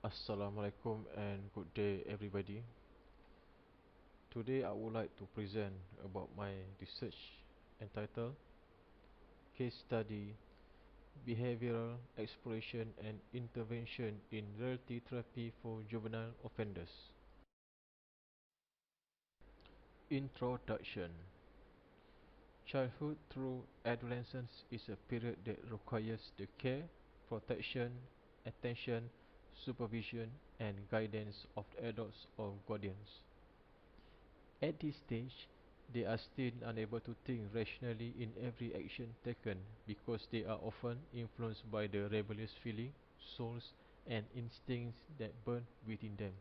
Assalamualaikum and good day everybody. Today I would like to present about my research entitled Case Study Behavioral Exploration and Intervention in Reality Therapy for Juvenile Offenders. Introduction. Childhood through adolescence is a period that requires the care, protection, attention, supervision and guidance of the adults or guardians. At this stage, they are still unable to think rationally in every action taken because they are often influenced by the rebellious feelings, souls, and instincts that burn within them.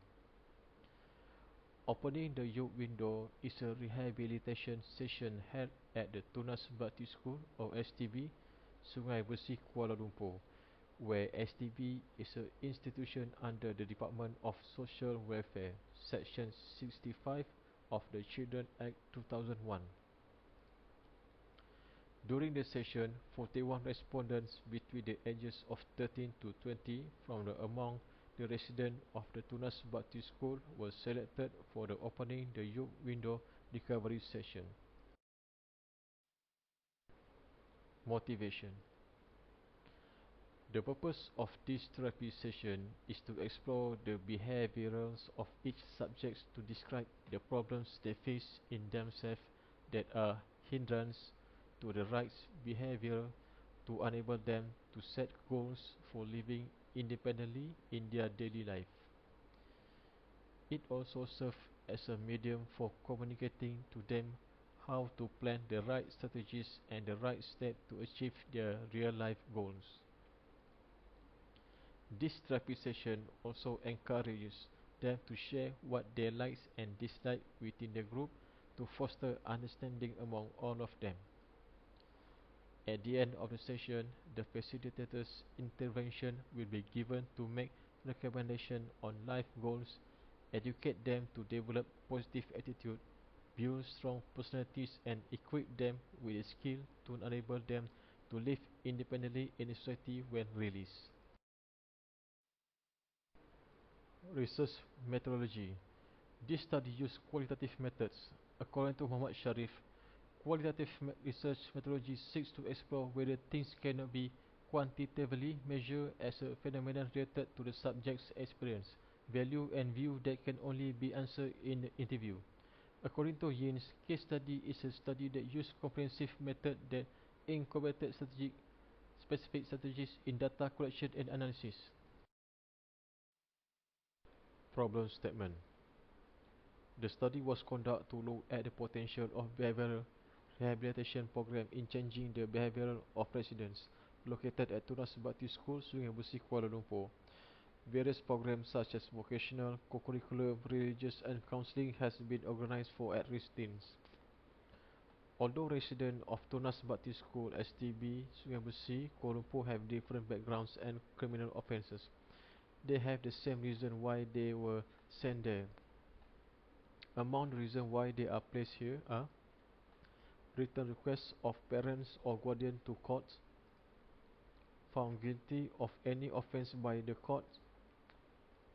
Opening the Youth Window is a rehabilitation session held at the Tunas Bakti School or STB, Sungai Besi, Kuala Lumpur, where STB is an institution under the Department of Social Welfare, Section 65 of the Children Act 2001. During the session, 41 respondents between the ages of 13 to 20 from among the residents of the Tunas Bakti School were selected for the Opening the Youth Window recovery session. Motivation. The purpose of this therapy session is to explore the behaviorals of each subject to describe the problems they face in themselves that are hindrance to the right behavior to enable them to set goals for living independently in their daily life. It also serves as a medium for communicating to them how to plan the right strategies and the right steps to achieve their real life goals. This therapy session also encourages them to share what they like and dislike within the group to foster understanding among all of them. At the end of the session, the facilitator's intervention will be given to make recommendations on life goals, educate them to develop positive attitude, build strong personalities and equip them with a skill to enable them to live independently in society when released. Research methodology. This study used qualitative methods. According to Muhammad Sharif, qualitative research methodology seeks to explore whether things cannot be quantitatively measured as a phenomenon related to the subject's experience, value and view that can only be answered in the interview. According to Yins, case study is a study that uses comprehensive method that incorporated specific strategies in data collection and analysis. Problem statement. The study was conducted to look at the potential of behavioral rehabilitation program in changing the behavior of residents located at Tunas Bakti School, Sungai Besi, Kuala Lumpur. Various programs such as vocational, co-curricular, religious and counselling has been organised for at-risk teens. Although residents of Tunas Bakti School, STB, Sungai Besi, Kuala Lumpur have different backgrounds and criminal offences, they have the same reason why they were sent there. Among the reasons why they are placed here are written requests of parents or guardian to court, found guilty of any offence by the court,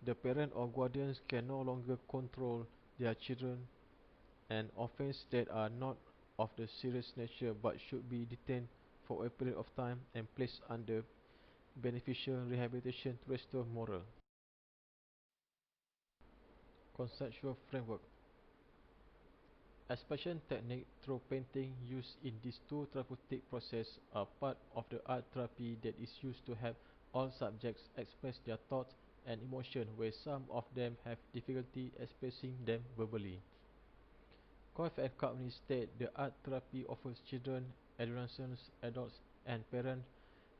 the parent or guardians can no longer control their children, and offences that are not of the serious nature but should be detained for a period of time and placed under beneficial rehabilitation to restore moral. Conceptual framework. Expression technique through painting used in these two therapeutic processes are part of the art therapy that is used to help all subjects express their thoughts and emotions where some of them have difficulty expressing them verbally. Coif and Company state the art therapy offers children, adolescents, adults and parent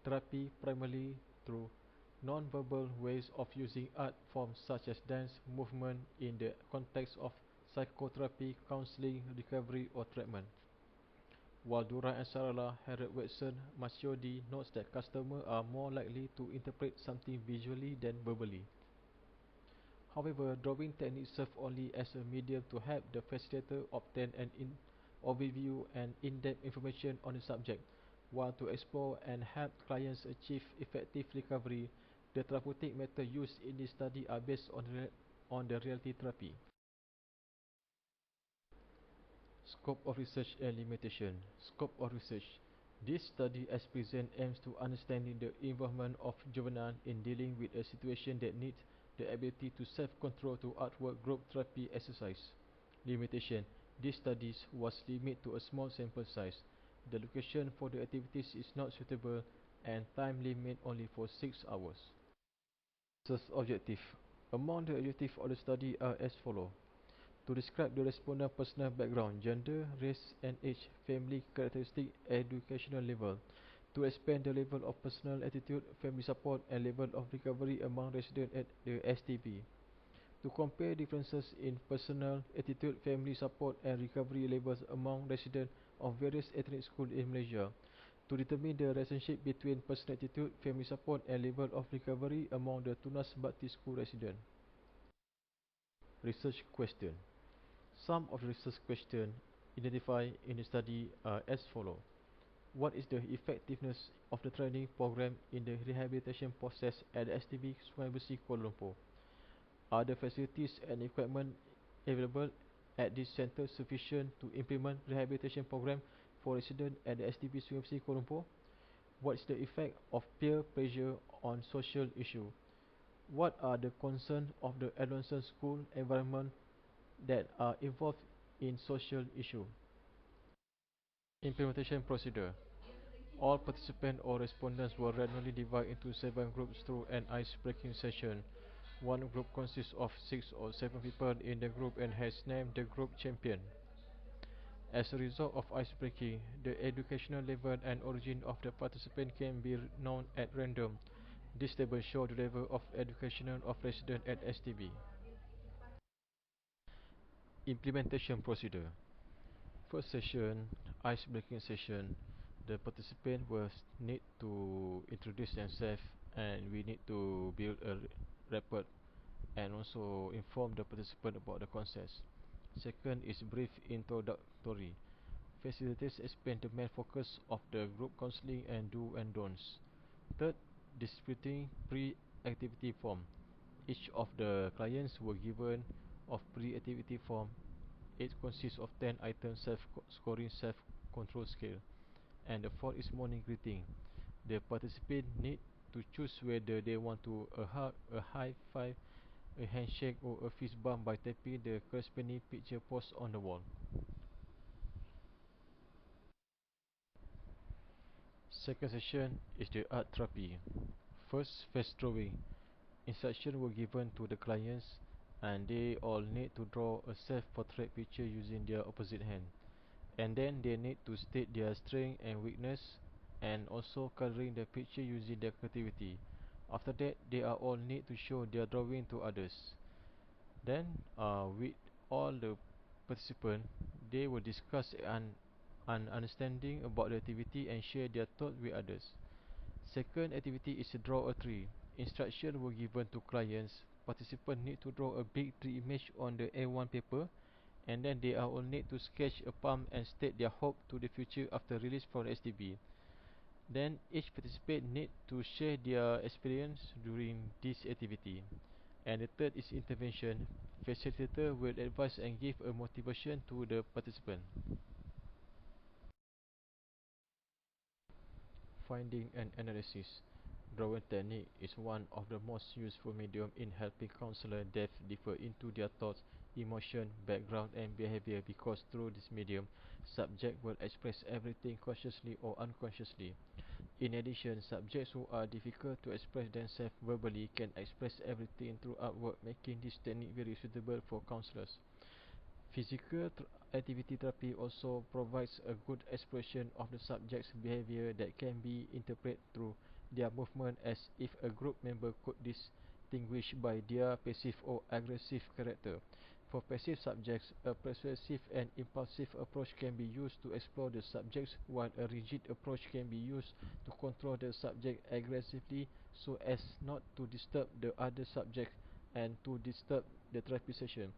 therapy primarily through non-verbal ways of using art forms such as dance, movement in the context of psychotherapy, counselling, recovery or treatment. While Duran and Sarala, Harold Watson, Masciodi notes that customers are more likely to interpret something visually than verbally. However, drawing techniques serve only as a medium to help the facilitator obtain an overview and in-depth information on the subject, while to explore and help clients achieve effective recovery, The therapeutic methods used in this study are based on the reality therapy. Scope of research and limitation. Scope of research. This study as present aims to understanding the involvement of juvenile in dealing with a situation that needs the ability to self-control to artwork group therapy exercise. Limitation. This study was limited to a small sample size. The location for the activities is not suitable and time limit only for 6 hours. Research objective. Among the objectives of the study are as follows. To describe the respondent personal background, gender, race and age, family characteristic, educational level. To expand the level of personal attitude, family support and level of recovery among residents at the STB. To compare differences in personal attitude, family support and recovery levels among residents of various ethnic schools in Malaysia. To determine the relationship between personal attitude, family support and level of recovery among the Tunas Baptist School residents. Research question. Some of the research questions identified in the study are as follows. What is the effectiveness of the training program in the rehabilitation process at the STB Sungai Besi, Kuala Lumpur? Are the facilities and equipment available at this centre sufficient to implement rehabilitation program for residents at the STB Sungai Besi, Kuala Lumpur? What is the effect of peer pressure on social issues? What are the concerns of the adolescent school environment that are involved in social issue? Implementation procedure. All participants or respondents were randomly divided into 7 groups through an ice-breaking session. One group consists of 6 or 7 people in the group and has named the group champion. As a result of ice-breaking, the educational level and origin of the participant can be known at random. This table shows the level of education of residents at STB. Implementation procedure. First session, ice-breaking session. The participant will need to introduce themselves and we need to build a rapport and also inform the participant about the concepts. Second is brief introductory. Facilitators explain the main focus of the group counseling and do and don'ts. Third, distributing pre-activity form. Each of the clients were given of pre-activity form. It consists of 10 items self-scoring self-control scale. And the fourth is morning greeting. The participants need to choose whether they want to a hug, a high five, a handshake or a fist bump by tapping the corresponding picture post on the wall. Second session is the art therapy. First, face drawing. Instructions were given to the clients and they all need to draw a self-portrait picture using their opposite hand. And then they need to state their strength and weakness and also coloring the picture using their creativity. After that, they are all need to show their drawing to others. Then, with all the participants, they will discuss an understanding about the activity and share their thoughts with others. Second activity is to draw a tree. Instructions were given to clients. Participants need to draw a big tree image on the A1 paper and then they are all need to sketch a palm and state their hope to the future after release from the STB. Then each participant need to share their experience during this activity. And the third is intervention. Facilitator will advise and give a motivation to the participant. Finding and analysis. Drawing technique is one of the most useful medium in helping counselors deaf differ into their thoughts, emotion, background and behavior because through this medium, subject will express everything consciously or unconsciously. In addition, subjects who are difficult to express themselves verbally can express everything through artwork, making this technique very suitable for counselors. Physical activity therapy also provides a good expression of the subject's behavior that can be interpreted through their movement as if a group member could distinguish by their passive or aggressive character. For passive subjects, a persuasive and impulsive approach can be used to explore the subjects, while a rigid approach can be used to control the subject aggressively so as not to disturb the other subject and to disturb the therapy session.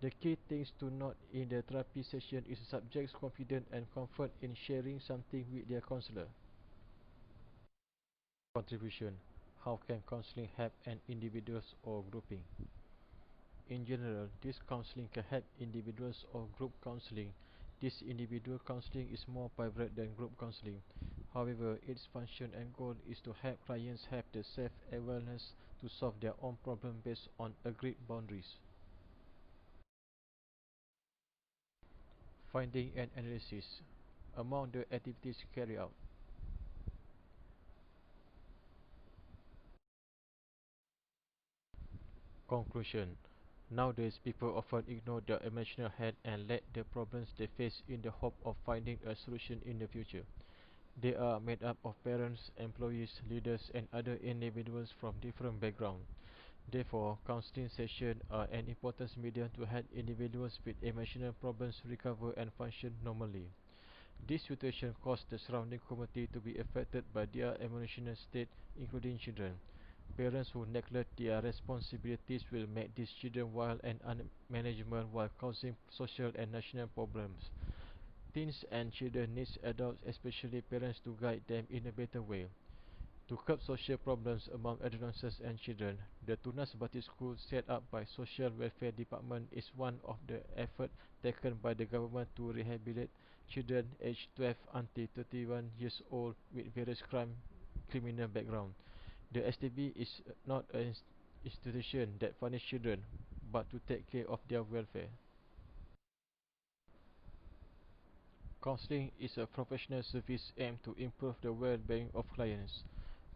The key things to note in the therapy session is the subject's confidence and comfort in sharing something with their counselor. Contribution. How can counseling help an individuals or grouping? In general, this counseling can help individuals or group counseling. This individual counseling is more private than group counseling. However, its function and goal is to help clients have the self-awareness to solve their own problem based on agreed boundaries. Finding and analysis. Among the activities carried out. Conclusion. Nowadays, people often ignore their emotional health and let the problems they face in the hope of finding a solution in the future. They are made up of parents, employees, leaders and other individuals from different backgrounds. Therefore, counseling sessions are an important medium to help individuals with emotional problems recover and function normally. This situation caused the surrounding community to be affected by their emotional state, including children. Parents who neglect their responsibilities will make these children wild and unmanageable while causing social and national problems. Teens and children need adults, especially parents, to guide them in a better way. To curb social problems among adolescents and children, the Tunas Bati School set up by Social Welfare Department is one of the efforts taken by the government to rehabilitate children aged 12 until 31 years old with various criminal background. The STB is not an institution that punish children, but to take care of their welfare. Counseling is a professional service aimed to improve the well-being of clients.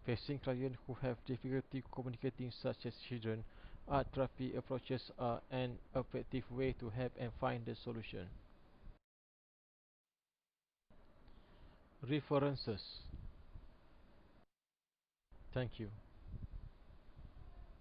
Facing clients who have difficulty communicating such as children, art therapy approaches are an effective way to help and find the solution. References. Thank you.